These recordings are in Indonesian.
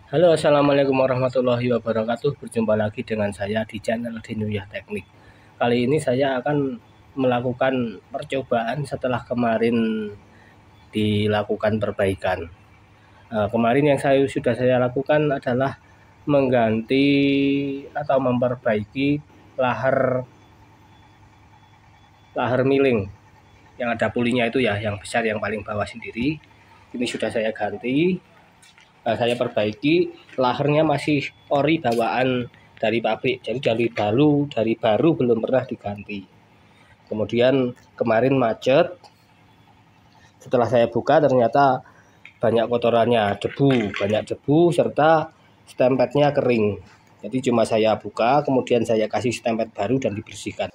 Halo, assalamualaikum warahmatullahi wabarakatuh. Berjumpa lagi dengan saya di channel Dinuyah Teknik. Kali ini saya akan melakukan percobaan setelah kemarin dilakukan perbaikan. Kemarin yang sudah saya lakukan adalah mengganti atau memperbaiki lahar miling yang ada pulinya itu ya, yang besar yang paling bawah sendiri. Ini sudah saya ganti. Saya perbaiki, laharnya masih ori bawaan dari pabrik, jadi dari baru belum pernah diganti. Kemudian kemarin macet, setelah saya buka ternyata banyak kotorannya, banyak debu serta stempetnya kering. Jadi cuma saya buka, kemudian saya kasih stempet baru dan dibersihkan.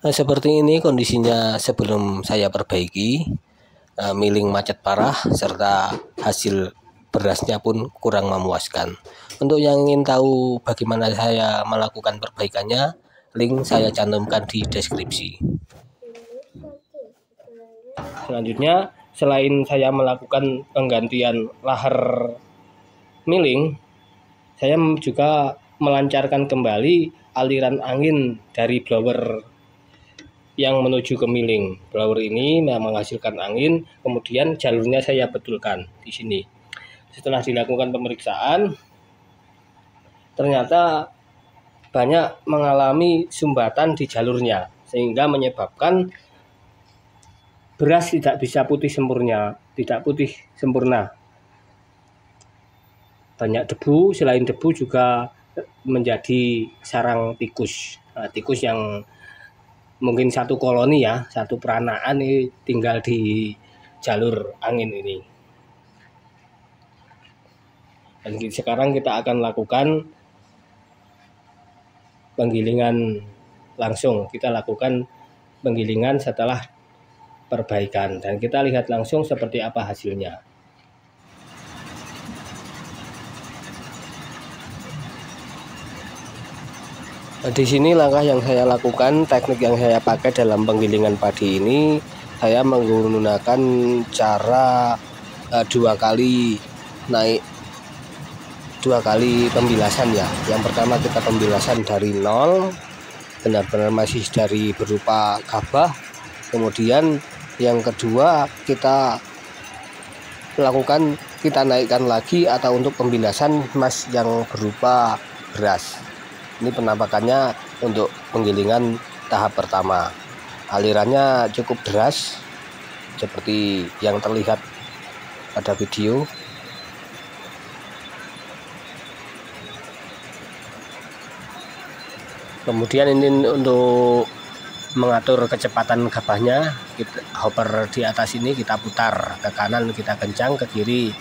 Seperti ini kondisinya sebelum saya perbaiki. Miling macet parah serta hasil berasnya pun kurang memuaskan. Untuk yang ingin tahu bagaimana saya melakukan perbaikannya, link saya cantumkan di deskripsi. Selanjutnya, selain saya melakukan penggantian lahar miling, saya juga melancarkan kembali aliran angin dari blower yang menuju ke miling. Blower ini menghasilkan angin, kemudian jalurnya saya betulkan di sini. Setelah dilakukan pemeriksaan, ternyata banyak mengalami sumbatan di jalurnya, sehingga menyebabkan beras tidak bisa putih sempurna. Banyak debu, selain debu juga menjadi sarang tikus. Tikus yang mungkin satu koloni ya, satu peranaan ini tinggal di jalur angin ini. Dan sekarang kita akan lakukan penggilingan langsung. Kita lakukan penggilingan setelah perbaikan dan kita lihat langsung seperti apa hasilnya. Di sini langkah yang saya lakukan, teknik yang saya pakai dalam penggilingan padi ini, saya menggunakan cara dua kali pembilasan ya. Yang pertama kita pembilasan dari nol, benar-benar masih dari berupa gabah. Kemudian yang kedua kita naikkan lagi atau untuk pembilasan mas yang berupa beras. Ini penampakannya untuk penggilingan tahap pertama. Alirannya cukup deras seperti yang terlihat pada video. Kemudian ini untuk mengatur kecepatan gabahnya, hopper di atas ini kita putar ke kanan, kita kencang, ke kiri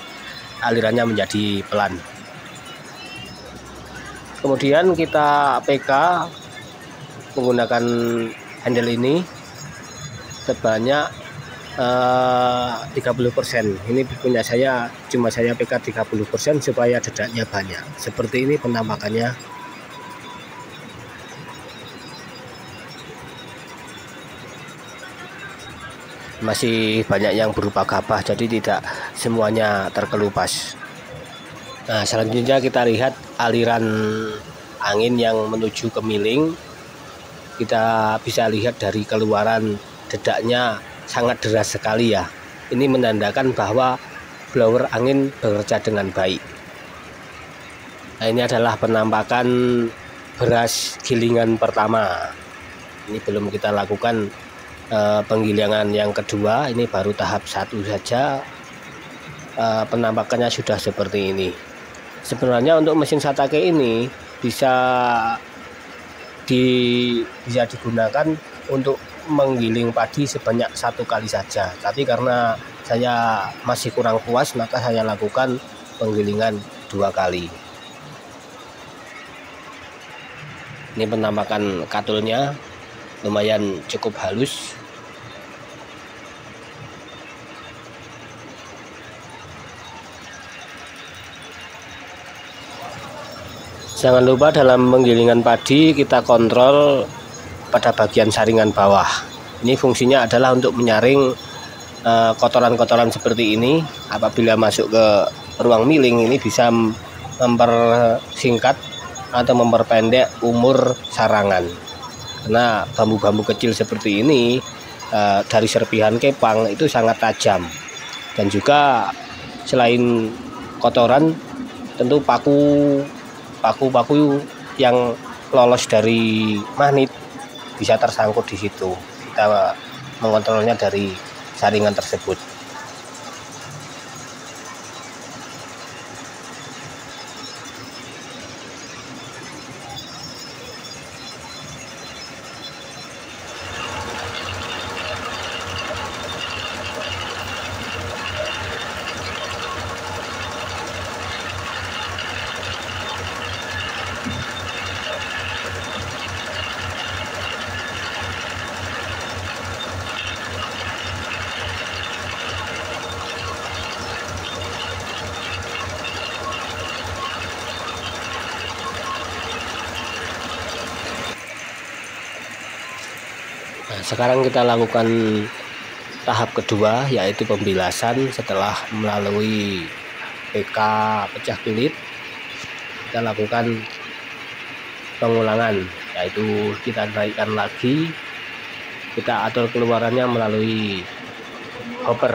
alirannya menjadi pelan. Kemudian kita PK menggunakan handle ini sebanyak 30%. Ini punya saya, cuma saya PK 30% supaya dedaknya banyak. Seperti ini penampakannya. Masih banyak yang berupa gabah, jadi tidak semuanya terkelupas. Nah, selanjutnya kita lihat aliran angin yang menuju ke miling. Kita bisa lihat dari keluaran dedaknya sangat deras sekali ya. Ini menandakan bahwa blower angin bekerja dengan baik. Nah, ini adalah penampakan beras gilingan pertama. Ini belum kita lakukan penggilingan yang kedua, ini baru tahap 1 saja. Penampakannya sudah seperti ini. Sebenarnya untuk mesin Satake ini bisa digunakan untuk menggiling padi sebanyak 1 kali saja. Tapi karena saya masih kurang puas, maka saya lakukan penggilingan 2 kali. Ini penampakan katulnya lumayan cukup halus. Jangan lupa dalam penggilingan padi kita kontrol pada bagian saringan bawah. Ini fungsinya adalah untuk menyaring kotoran-kotoran seperti ini. Apabila masuk ke ruang miling, ini bisa mempersingkat atau memperpendek umur sarangan. Karena bambu-bambu kecil seperti ini dari serpihan kepang itu sangat tajam, dan juga selain kotoran tentu paku yang lolos dari magnet bisa tersangkut di situ. Kita mengontrolnya dari saringan tersebut. Nah, sekarang kita lakukan tahap kedua, yaitu pembilasan. Setelah melalui PK pecah kulit, kita lakukan pengulangan, yaitu kita naikkan lagi, kita atur keluarannya melalui hopper.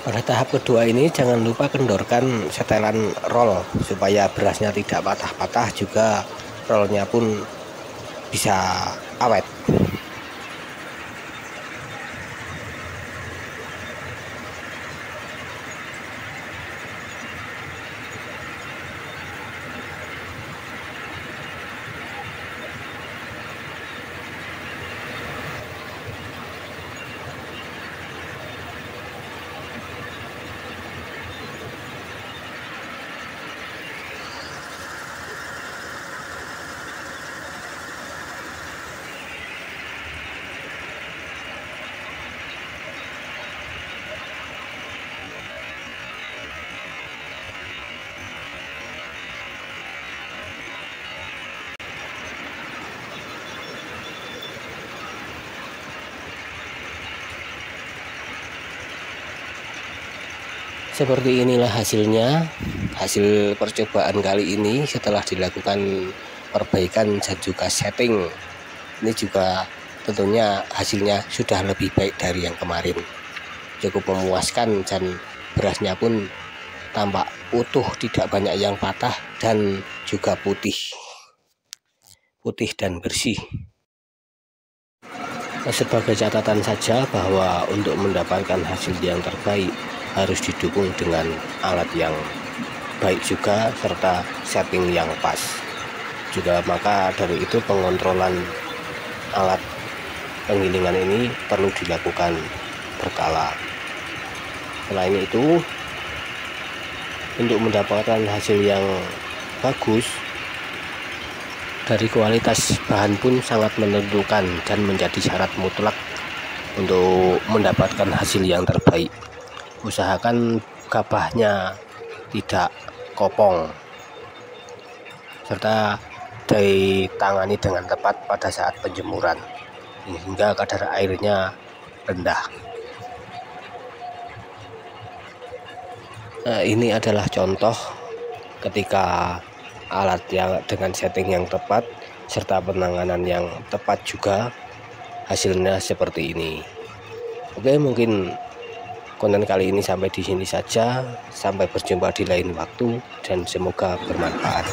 Pada tahap kedua ini jangan lupa kendorkan setelan roll supaya berasnya tidak patah-patah, juga rollnya pun bisa awet. Seperti inilah hasilnya, hasil percobaan kali ini setelah dilakukan perbaikan dan juga setting. Ini juga tentunya hasilnya sudah lebih baik dari yang kemarin, cukup memuaskan, dan berasnya pun tampak utuh, tidak banyak yang patah, dan juga putih dan bersih. Sebagai catatan saja bahwa untuk mendapatkan hasil yang terbaik harus didukung dengan alat yang baik juga, serta setting yang pas juga. Maka dari itu pengontrolan alat penggilingan ini perlu dilakukan berkala. Selain itu, untuk mendapatkan hasil yang bagus, dari kualitas bahan pun sangat menentukan dan menjadi syarat mutlak untuk mendapatkan hasil yang terbaik. Usahakan gabahnya tidak kopong, serta ditangani dengan tepat pada saat penjemuran hingga kadar airnya rendah. Nah, ini adalah contoh ketika alat yang dengan setting yang tepat serta penanganan yang tepat juga, hasilnya seperti ini. Oke, mungkin konten kali ini sampai di sini saja. Sampai berjumpa di lain waktu dan semoga bermanfaat.